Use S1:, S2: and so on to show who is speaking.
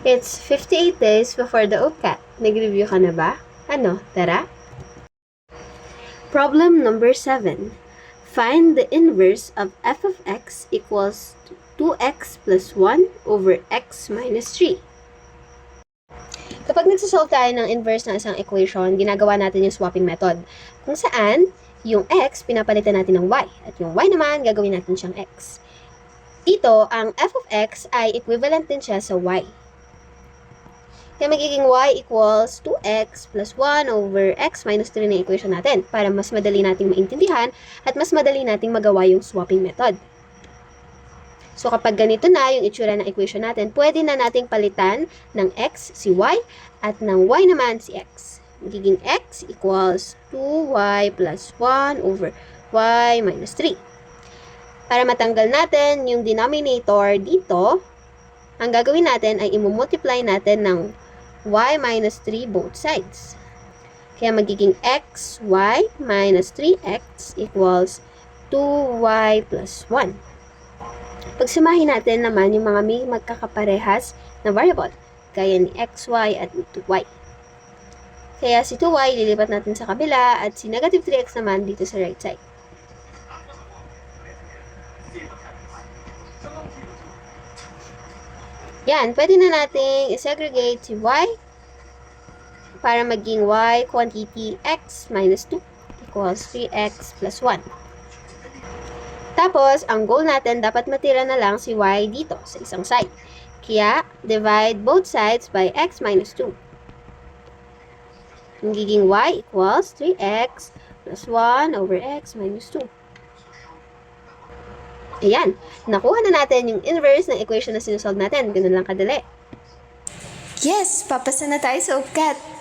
S1: It's 58 days before the OPCAT. Nag-review ka na ba? Ano, tara? Problem number 7. Find the inverse of f of x equals 2x plus 1 over x minus 3. Kapag nagsasolve tayo ng inverse ng isang equation, ginagawa natin yung swapping method. Kung saan, yung x, pinapalitan natin ng y. At yung y naman, gagawin natin siyang x. Dito, ang f of x ay equivalent din siya sa y. Kaya magiging y equals 2x plus 1 over x minus 3 na equation natin para mas madali nating maintindihan at mas madali nating magawa yung swapping method. So kapag ganito na yung itsura ng equation natin, pwede na nating palitan ng x si y at ng y naman si x. Magiging x equals 2y plus 1 over y minus 3. Para matanggal natin yung denominator dito, ang gagawin natin ay i-multiply natin ng y minus 3 both sides. Kaya magiging xy minus 3x equals 2y plus 1. Pagsamahin natin naman yung mga may magkakaparehas na variable, gaya ni xy at ni 2y. Kaya si 2y lilipat natin sa kabila at si negative 3x naman dito sa right side. Yan, pwede na nating i-segregate si y para maging y quantity x minus 2 equals 3x plus 1. Tapos, ang goal natin, dapat matira na lang si y dito sa isang side. Kaya, divide both sides by x minus 2. Magiging y equals 3x plus 1 over x minus 2. Ayan, nakuha na natin yung inverse ng equation na sinusolve natin. Ganun lang kadali.
S2: Yes, papasa na tayo sa UPCAT.